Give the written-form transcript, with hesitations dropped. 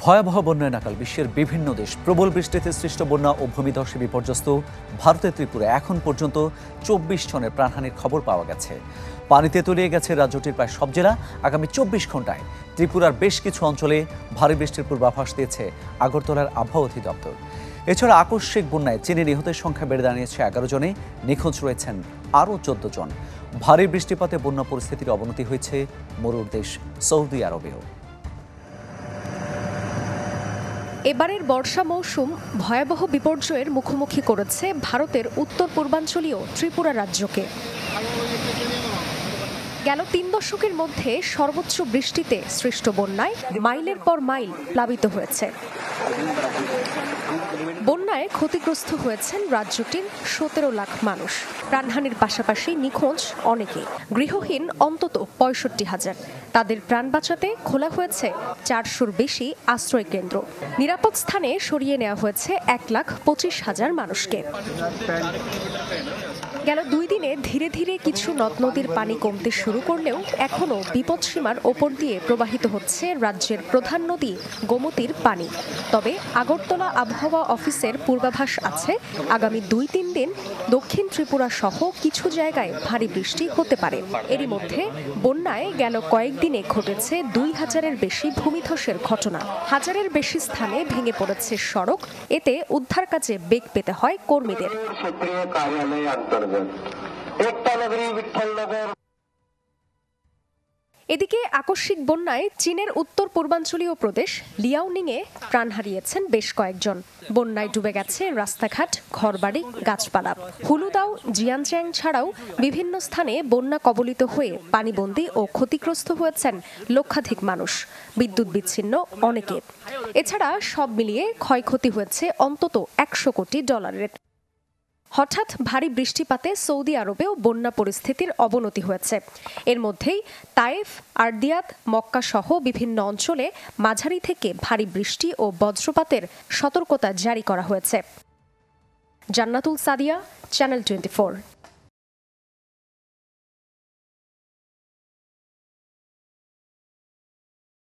ভয়াবহ বন্যায় নাকাল বিশ্বের বিভিন্ন দেশ। প্রবল বৃষ্টিতে সৃষ্ট বন্যা ও ভূমিধসে বিপর্যস্ত ভারতের ত্রিপুরা এখন পর্যন্ত 24 জনের প্রাণহানির খবর পাওয়া গেছে। পানিতে তলিয়ে গেছে রাজ্যটির প্রায় সব জেলা। আগামী 24 ঘন্টায় ত্রিপুরার বেশ কিছু অঞ্চলে ভারী বৃষ্টির পূর্বাভাস দিয়েছে আগরতলার আবহাওয়া অধিদপ্তর। এছাড়া আকস্মিক বন্যায় চীনে নিহতের সংখ্যা বেড়ে দাঁড়িয়েছে 11 জনে, নিখোঁজ রয়েছেন আরও 14 জন। ভারী বৃষ্টিপাতে বন্যা পরিস্থিতির অবনতি হয়েছে মরুর দেশ সৌদি আরবেও। এবারের বর্ষা মৌসুম ভয়াবহ বিপর্যয়ের মুখোমুখি করেছে ভারতের উত্তর পূর্বাঞ্চলীয় ত্রিপুরা রাজ্যকে। গেল 3 দশকের মধ্যে সর্বোচ্চ বৃষ্টিতে সৃষ্ট বন্যায় মাইলের পর মাইল প্লাবিত হয়েছে। বন্যায় ক্ষতিগ্রস্ত হয়েছেন রাজ্যটির 17 লাখ মানুষ। প্রাণহানির পাশাপাশি নিখোঁজ অনেকে, গৃহহীন অন্তত 65,000। তাদের প্রাণ বাঁচাতে খোলা হয়েছে 400-র বেশি আশ্রয় কেন্দ্র। নিরাপদ স্থানে সরিয়ে নেওয়া হয়েছে 1,25,000 মানুষকে। গেল 2 দিনে ধীরে ধীরে কিছু নদ নদীর পানি কমতে শুরু করলেও এখনও বিপদসীমার ওপর দিয়ে প্রবাহিত হচ্ছে রাজ্যের প্রধান নদী গোমতীর পানি। তবে আগরতলা আবহাওয়া অফিসের পূর্বাভাস আছে, আগামী 2-3 দিন দক্ষিণ ত্রিপুরা সহ কিছু জায়গায় ভারী বৃষ্টি হতে পারে। এরই মধ্যে বন্যায় গেল কয়েকদিনে ঘটেছে 2000-এর বেশি ভূমিধসের ঘটনা। 1000-এর বেশি স্থানে ভেঙে পড়েছে সড়ক। এতে উদ্ধার কাজে বেগ পেতে হয় কর্মীদের। এদিকে আকস্মিক বন্যায় চীনের উত্তর পূর্বাঞ্চলীয় প্রদেশ লিয়াওনিংয়ে প্রাণ হারিয়েছেন বেশ কয়েকজন। বন্যায় ডুবে গেছে রাস্তাঘাট, ঘরবাড়ি, গাছপালা। হুলুদাও, জিয়ানচ্যাং ছাড়াও বিভিন্ন স্থানে বন্যা কবলিত হয়ে পানিবন্দী ও ক্ষতিগ্রস্ত হয়েছেন লক্ষাধিক মানুষ। বিদ্যুৎ বিচ্ছিন্ন অনেকে। এছাড়া সব মিলিয়ে ক্ষয়ক্ষতি হয়েছে অন্তত $100 কোটি। হঠাৎ ভারী বৃষ্টিপাতে সৌদি আরবেও বন্যা পরিস্থিতির অবনতি হয়েছে। এর মধ্যেই তায়েফ, আরদিয়াত, মক্কা সহ বিভিন্ন অঞ্চলে মাঝারি থেকে ভারী বৃষ্টি ও বজ্রপাতের সতর্কতা জারি করা হয়েছে। জান্নাতুল সাদিয়া, চ্যানেল 24।